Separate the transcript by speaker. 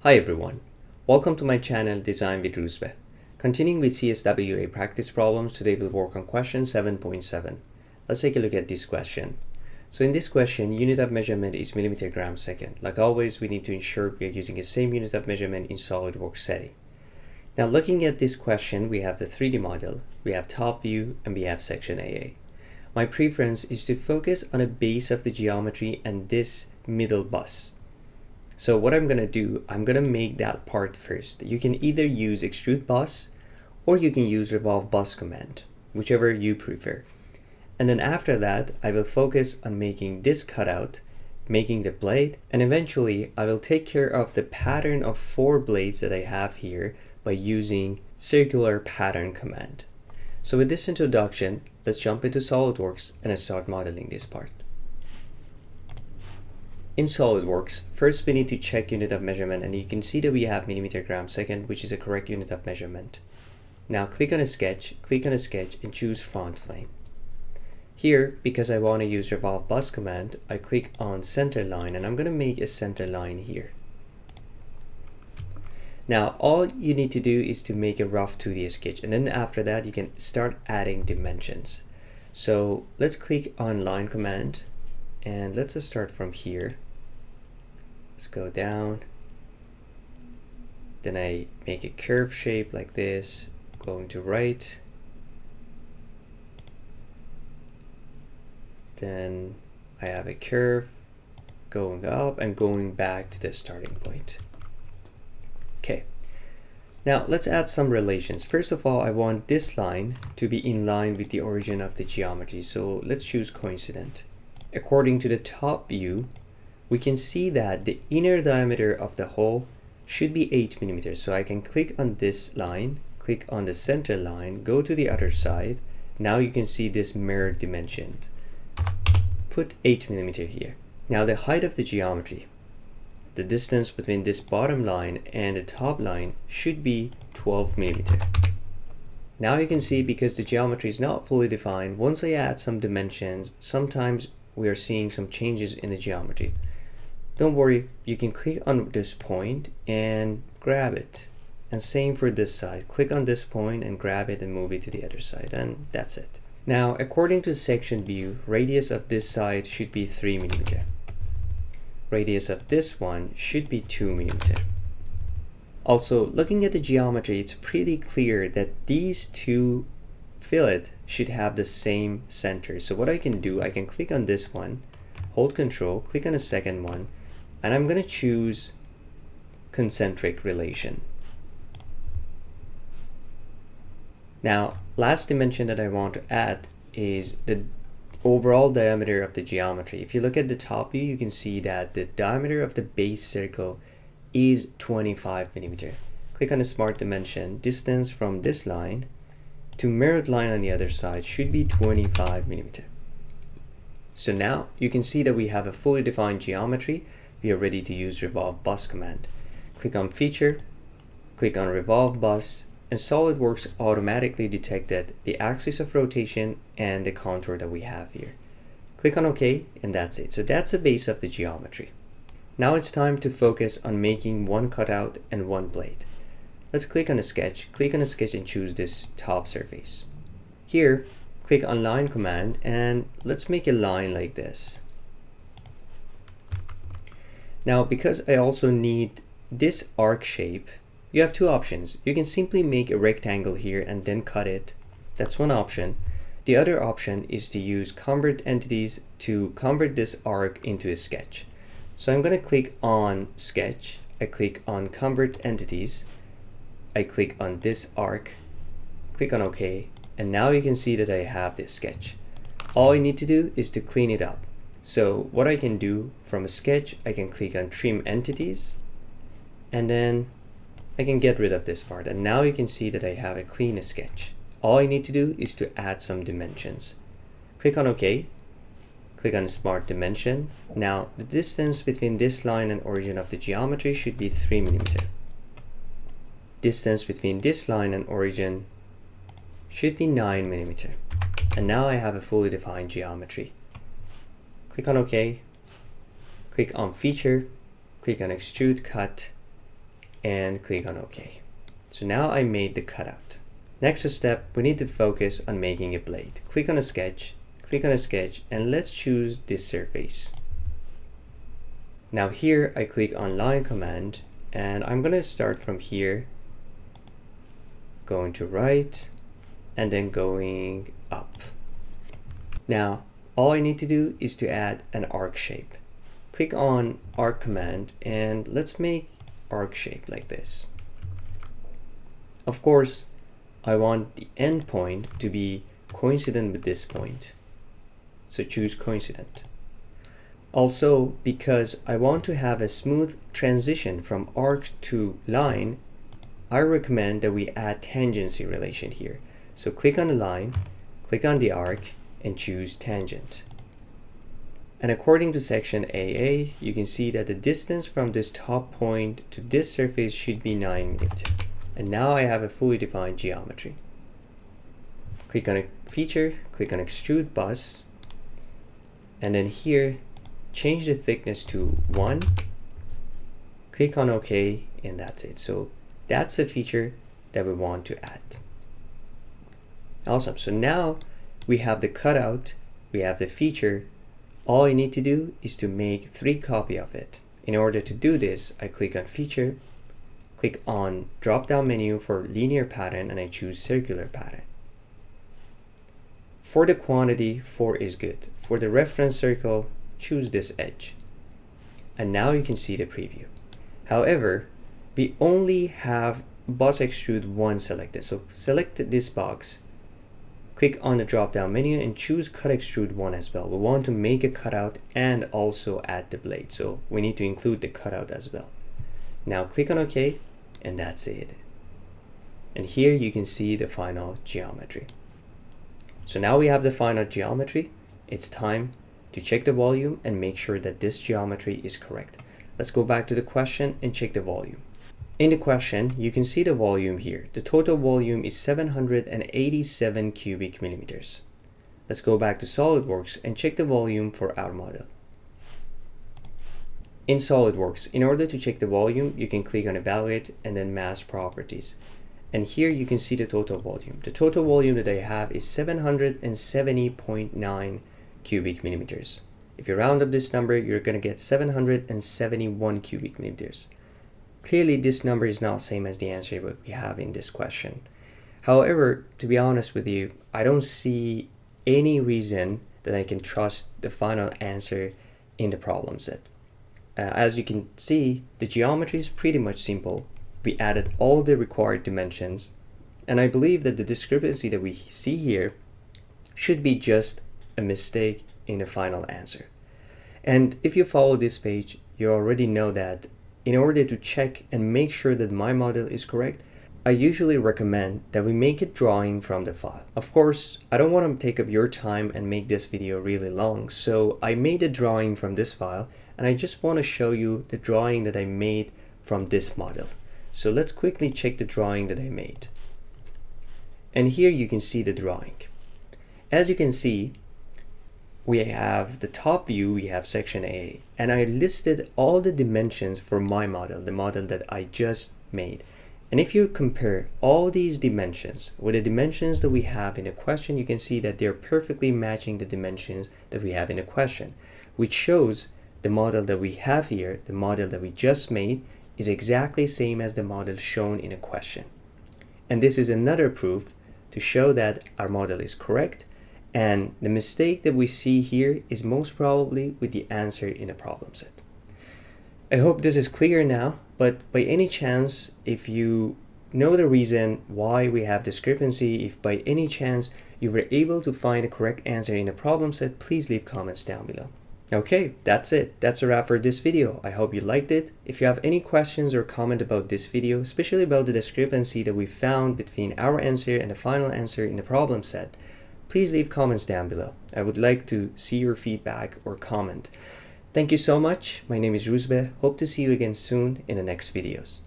Speaker 1: Hi everyone, welcome to my channel Design with Rusbe. Continuing with CSWA Practice Problems, today we'll work on question 7.7. Let's take a look at this question. So in this question, unit of measurement is millimeter gram second. Like always, we need to ensure we are using the same unit of measurement in SolidWorks setting. Now looking at this question, we have the 3D model, we have top view, and we have section AA. My preference is to focus on a base of the geometry and this middle bus. So what I'm going to do, I'm going to make that part first. You can either use extrude bus or you can use revolve bus command, whichever you prefer. And then after that, I will focus on making this cutout, making the blade, and eventually I will take care of the pattern of 4 blades that I have here by using circular pattern command. So with this introduction, let's jump into SolidWorks and start modeling this part. In SolidWorks, first we need to check unit of measurement, and you can see that we have millimeter gram second, which is a correct unit of measurement. Now click on a sketch and choose front plane. Here, because I want to use revolve bus command, I click on center line and I'm going to make a center line here. Now all you need to do is to make a rough 2D sketch, and then after that you can start adding dimensions. So let's click on line command and let's just start from here. Let's go down. Then I make a curve shape like this, going to right. Then I have a curve going up and going back to the starting point. Okay. Now let's add some relations. First of all, I want this line to be in line with the origin of the geometry. So let's choose coincident. According to the top view, we can see that the inner diameter of the hole should be 8 millimeters. So I can click on this line, click on the center line, go to the other side. Now you can see this mirrored dimension. Put 8 millimeter here. Now the height of the geometry, the distance between this bottom line and the top line should be 12 millimeter. Now you can see, because the geometry is not fully defined, once I add some dimensions, sometimes we are seeing some changes in the geometry. Don't worry, you can click on this point and grab it. And same for this side. Click on this point and grab it and move it to the other side, and that's it. Now, according to section view, radius of this side should be 3 millimeter. Radius of this one should be 2 millimeter. Also, looking at the geometry, it's pretty clear that these two fillet should have the same center. So what I can do, I can click on this one, hold Control, click on the second one, and I'm going to choose concentric relation. Now, last dimension that I want to add is the overall diameter of the geometry. If you look at the top view, you can see that the diameter of the base circle is 25 millimeter. Click on the smart dimension. Distance from this line to mirrored line on the other side should be 25 millimeter. So now you can see that we have a fully defined geometry. We are ready to use revolve bus command. Click on feature, click on revolve bus, and SolidWorks automatically detected the axis of rotation and the contour that we have here. Click on OK, and that's it. So that's the base of the geometry. Now it's time to focus on making one cutout and one blade. Let's click on a sketch and choose this top surface. Here, click on line command and let's make a line like this. Now, because I also need this arc shape, you have two options. You can simply make a rectangle here and then cut it. That's one option. The other option is to use convert entities to convert this arc into a sketch. So I'm going to click on sketch. I click on convert entities. I click on this arc, click on OK, and now you can see that I have this sketch. All I need to do is to clean it up. So what I can do from a sketch, I can click on trim entities, and then I can get rid of this part. And now you can see that I have a clean sketch. All I need to do is to add some dimensions. Click on OK, click on smart dimension. Now the distance between this line and origin of the geometry should be 3 millimeter. Distance between this line and origin should be 9 millimeter. And now I have a fully defined geometry. Click on OK, click on feature, click on extrude cut, and click on OK. So now I made the cutout. Next step, we need to focus on making a blade. Click on a sketch, and let's choose this surface. Now here I click on line command, and I'm gonna start from here, going to right, and then going up. Now, all I need to do is to add an arc shape. Click on arc command, and let's make arc shape like this. Of course, I want the end point to be coincident with this point. So choose coincident. Also, because I want to have a smooth transition from arc to line, I recommend that we add tangency relation here. So click on the line, click on the arc, and choose tangent. And according to section AA, you can see that the distance from this top point to this surface should be 9 meters. And now I have a fully defined geometry. Click on a feature, click on extrude bus, and then here, change the thickness to 1, click on OK, and that's it. So that's the feature that we want to add. Awesome, so now we have the cutout, we have the feature. All I need to do is to make 3 copies of it. In order to do this, I click on feature, click on drop down menu for linear pattern, and I choose circular pattern. For the quantity, 4 is good. For the reference circle, choose this edge. And now you can see the preview. However, we only have bus extrude 1 selected. So select this box, click on the drop down menu, and choose cut extrude 1 as well. We want to make a cutout and also add the blade. So we need to include the cutout as well. Now click on OK, and that's it. And here you can see the final geometry. So now we have the final geometry. It's time to check the volume and make sure that this geometry is correct. Let's go back to the question and check the volume. In the question, you can see the volume here. The total volume is 787 cubic millimeters. Let's go back to SolidWorks and check the volume for our model. In SolidWorks, in order to check the volume, you can click on Evaluate and then Mass Properties. And here you can see the total volume. The total volume that I have is 770.9 cubic millimeters. If you round up this number, you're going to get 771 cubic millimeters. Clearly, this number is not the same as the answer that we have in this question. However, to be honest with you, I don't see any reason that I can trust the final answer in the problem set. As you can see, the geometry is pretty much simple. We added all the required dimensions, and I believe that the discrepancy that we see here should be just a mistake in the final answer. And if you follow this page, you already know that in order to check and make sure that my model is correct, I usually recommend that we make a drawing from the file. Of course, I don't want to take up your time and make this video really long, so I made a drawing from this file, and I just want to show you the drawing that I made from this model. So let's quickly check the drawing that I made. And here you can see the drawing. As you can see, we have the top view, we have section A, and I listed all the dimensions for my model, the model that I just made. And if you compare all these dimensions with the dimensions that we have in the question, you can see that they're perfectly matching the dimensions that we have in the question, which shows the model that we have here, the model that we just made, is exactly the same as the model shown in a question. And this is another proof to show that our model is correct, and the mistake that we see here is most probably with the answer in the problem set. I hope this is clear now, but by any chance, if you know the reason why we have discrepancy, if by any chance you were able to find the correct answer in the problem set, please leave comments down below. Okay, that's it. That's a wrap for this video. I hope you liked it. If you have any questions or comment about this video, especially about the discrepancy that we found between our answer and the final answer in the problem set, please leave comments down below. I would like to see your feedback or comment. Thank you so much. My name is Ruzbe. Hope to see you again soon in the next videos.